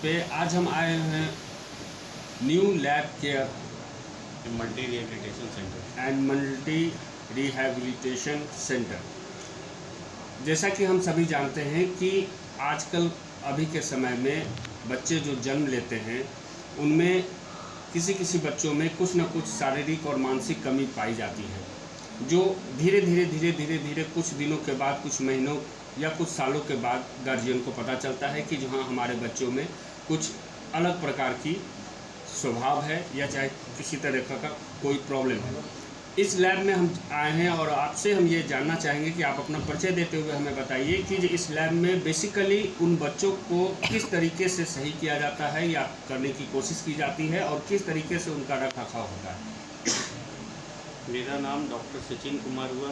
पे आज हम आए हैं new lab care multi rehabilitation centre and multi rehabilitation centre. जैसा कि हम सभी जानते हैं कि आजकल अभी के समय में बच्चे जो जन्म लेते हैं उनमें किसी किसी बच्चों में कुछ न कुछ शारीरिक और मानसिक कमी पाई जाती है, जो धीरे धीरे कुछ दिनों के बाद, कुछ महीनों या कुछ सालों के बाद गार्जियन को पता चलता है कि जहाँ हमारे बच्चों में कुछ अलग प्रकार की स्वभाव है या चाहे किसी तरह का कोई प्रॉब्लम है। इस लैब में हम आए हैं और आपसे हम ये जानना चाहेंगे कि आप अपना परिचय देते हुए हमें बताइए कि इस लैब में बेसिकली उन बच्चों को किस तरीके से सही किया जाता है या करने की कोशिश की जाती है और किस तरीके से उनका रखरखाव होता है। मेरा नाम डॉक्टर सचिन कुमार हुआ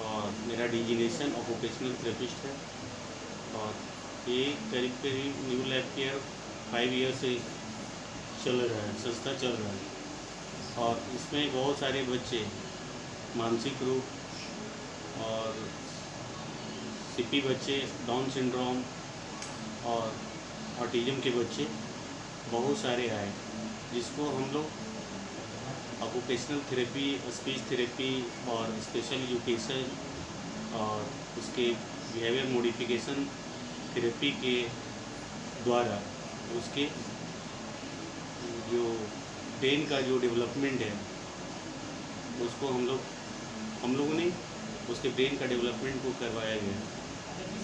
और मेरा डिजिनेशन ऑक्यूपेशनल थेरेपिस्ट है और ये करीब न्यू लैब केयर 5 ईयर से चल रहा है, संस्था चल रहा है और इसमें बहुत सारे बच्चे मानसिक रूप और सीपी बच्चे, डाउन सिंड्रोम और ऑटिज्म के बच्चे बहुत सारे आए, जिसको हम लोग ऑक्यूपेशनल थेरेपी, स्पीच थेरेपी और स्पेशल एजुकेशन और उसके बिहेवियर मॉडिफिकेशन थेरेपी के द्वारा उसके जो ब्रेन का जो डेवलपमेंट है उसको हम लोगों ने उसके ब्रेन का डेवलपमेंट को करवाया गया,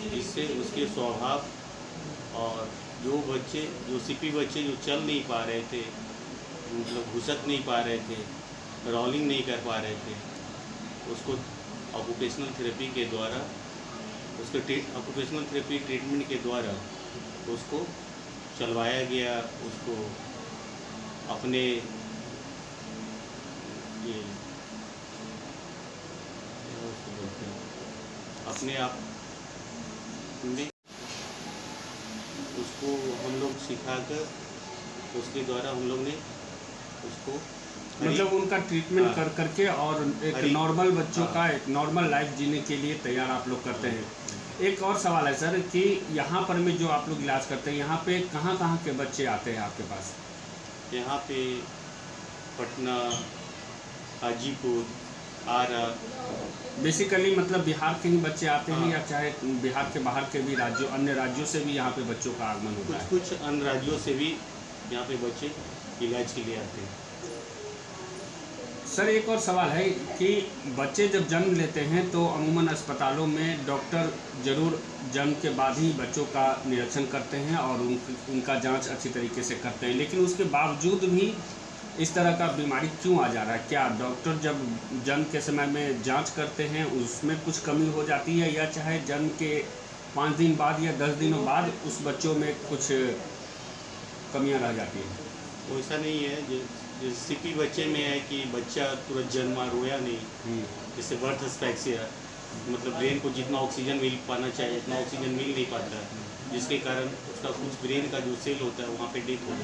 जिससे उसके स्वभाव और जो सीपी बच्चे जो चल नहीं पा रहे थे, मतलब घुसक नहीं पा रहे थे, रोलिंग नहीं कर पा रहे थे, उसको ऑक्यूपेशनल थेरेपी के द्वारा ऑक्यूपेशनल थेरेपी ट्रीटमेंट के द्वारा उसको चलवाया गया, उसको अपने अपने आप में उसको हम लोग सिखाकर उसके द्वारा हम लोग ने उसको मतलब उनका ट्रीटमेंट कर करके और एक नॉर्मल बच्चों का एक नॉर्मल लाइफ जीने के लिए तैयार आप लोग करते हैं। एक और सवाल है सर कि यहाँ पर में जो आप लोग इलाज करते हैं, यहाँ पे कहाँ कहाँ के बच्चे आते हैं आपके पास? यहाँ पे पटना, हाजीपुर, आरा, बेसिकली मतलब बिहार के ही बच्चे आते हैं या चाहे बिहार के बाहर के भी राज्यों, अन्य राज्यों से भी यहाँ पे बच्चों का आगमन होता है? कुछ अन्य राज्यों से भी यहाँ पे बच्चे इलाज के लिए आते हैं। सर एक और सवाल है कि बच्चे जब जन्म लेते हैं तो अमूमन अस्पतालों में डॉक्टर ज़रूर जन्म के बाद ही बच्चों का निरीक्षण करते हैं और उनका जांच अच्छी तरीके से करते हैं, लेकिन उसके बावजूद भी इस तरह का बीमारी क्यों आ जा रहा है? क्या डॉक्टर जब जन्म के समय में जांच करते हैं उसमें कुछ कमी हो जाती है या चाहे जन्म के 5 दिन बाद या 10 दिनों बाद उस बच्चों में कुछ कमियाँ रह जाती हैं? वैसा नहीं है। जो सीपी बच्चे में है कि बच्चा तुरंत जन्मा रोया नहीं, जैसे बर्थ एस्फिक्सिया, मतलब ब्रेन को जितना ऑक्सीजन मिल पाना चाहिए इतना ऑक्सीजन मिल नहीं पाता है, जिसके कारण उसका कुछ ब्रेन का जो सेल होता है वहाँ पे डेथ हो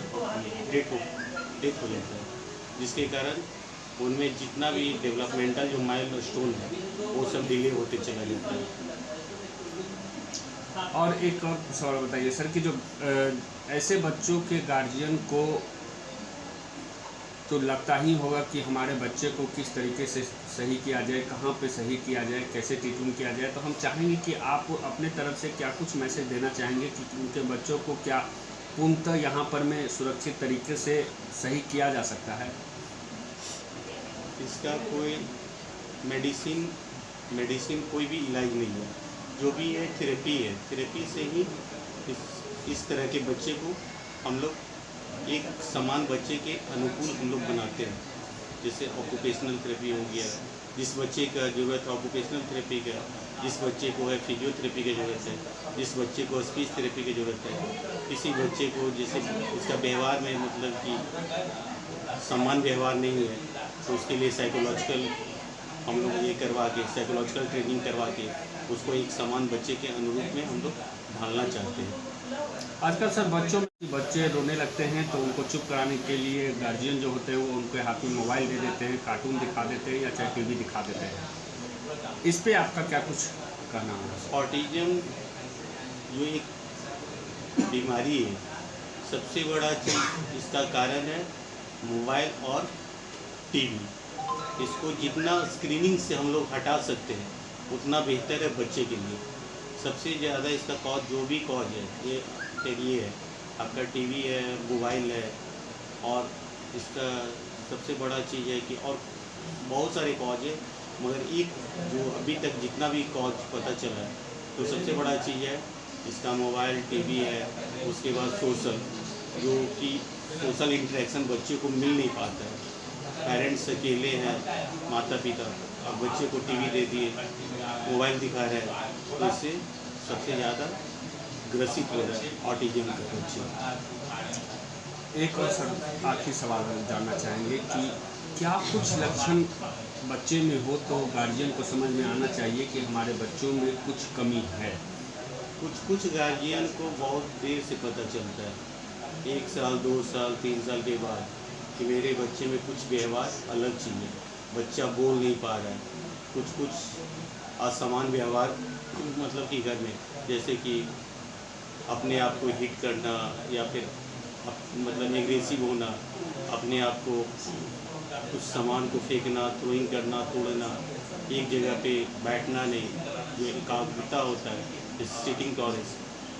जाता है, जिसके कारण उनमें जितना भी डेवलपमेंटल जो माइलस्टोन है वो सब डिले होते चला जाता है। और एक और सवाल बताइए सर कि जो ऐसे बच्चों के गार्जियन को तो लगता ही होगा कि हमारे बच्चे को किस तरीके से सही किया जाए, कहाँ पे सही किया जाए, कैसे ट्रीटमेंट किया जाए, तो हम चाहेंगे कि आप अपने तरफ से क्या कुछ मैसेज देना चाहेंगे कि उनके बच्चों को क्या पूर्णतः यहाँ पर में सुरक्षित तरीके से सही किया जा सकता है? इसका कोई मेडिसिन कोई भी इलाज नहीं है, जो भी है थेरेपी है। थेरेपी से ही इस तरह के बच्चे को हम लोग एक समान बच्चे के अनुकूल हम लोग बनाते हैं। जैसे ऑक्यूपेशनल थेरेपी हो गया, जिस बच्चे का ज़रूरत है ऑक्यूपेशनल थेरेपी का, जिस बच्चे को है फिजियोथेरेपी की ज़रूरत है, जिस बच्चे को स्पीच थेरेपी की ज़रूरत है, किसी बच्चे को जैसे उसका व्यवहार में मतलब कि समान व्यवहार नहीं है तो उसके लिए साइकोलॉजिकल हम लोग ये करवा के साइकोलॉजिकल ट्रेनिंग करवा के उसको एक समान बच्चे के अनुरूप में हम लोग ढालना चाहते हैं। आजकल सर बच्चे रोने लगते हैं तो उनको चुप कराने के लिए गार्जियन जो होते हैं वो उनके हाथ में मोबाइल दे देते हैं, कार्टून दिखा देते हैं या चाहे टीवी दिखा देते हैं। इस पे आपका क्या कुछ कहना होगा? ऑटिज्म जो एक बीमारी है सबसे बड़ा चीज़ इसका कारण है मोबाइल और टीवी। इसको जितना स्क्रीनिंग से हम लोग हटा सकते हैं उतना बेहतर है बच्चे के लिए। सबसे ज़्यादा इसका कॉज जो भी कॉज है ये है, आपका टीवी है, मोबाइल है, और इसका सबसे बड़ा चीज़ है कि और बहुत सारे कॉज है, मगर एक जो अभी तक जितना भी कॉज पता चला है तो सबसे बड़ा चीज़ है इसका मोबाइल टीवी है। उसके बाद सोशल, जो कि सोशल इंटरेक्शन बच्चे को मिल नहीं पाता है। पेरेंट्स अकेले हैं, माता पिता, अब बच्चे को टीवी दे दिए, मोबाइल दिखा रहे हैं, तो इससे सबसे ज़्यादा ग्रसित हो रहा है ऑटिज्म के बच्चे। एक और सर आखिरी सवाल हम जानना चाहेंगे कि क्या कुछ लक्षण बच्चे में हो तो गार्जियन को समझ में आना चाहिए कि हमारे बच्चों में कुछ कमी है? कुछ गार्जियन को बहुत देर से पता चलता है, 1 साल 2 साल 3 साल के बाद, कि मेरे बच्चे में कुछ व्यवहार अलग चीज़ है, बच्चा बोल नहीं पा रहा है, कुछ असमान व्यवहार मतलब कि घर में, जैसे कि अपने आप को हिट करना या फिर मतलब एग्रेसिव होना, अपने आप को कुछ सामान को फेंकना, थ्रोइंग करना, तोड़ना, एक जगह पे बैठना नहीं, जो एकाग्रता होता है, सिटिंग टॉलरेंस,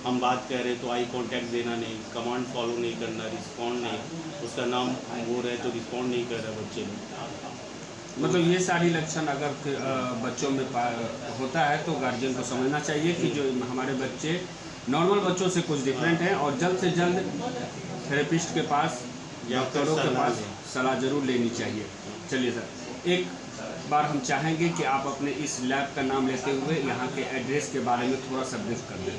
हम बात कर रहे हैं तो आई कांटेक्ट देना नहीं, कमांड फॉलो नहीं करना, रिस्पॉन्ड नहीं, उसका नाम बोल रहे तो रिस्पॉन्ड नहीं कर रहा बच्चे में। मतलब ये सारी लक्षण अगर बच्चों में होता है तो गार्जियन को समझना चाहिए कि जो हमारे बच्चे नॉर्मल बच्चों से कुछ डिफरेंट हैं और जल्द से जल्द थेरेपिस्ट के पास या डॉक्टरों के पास सलाह जरूर लेनी चाहिए। चलिए सर, एक बार हम चाहेंगे कि आप अपने इस लैब का नाम लेते हुए यहाँ के एड्रेस के बारे में थोड़ा सा ब्रीफ कर दें।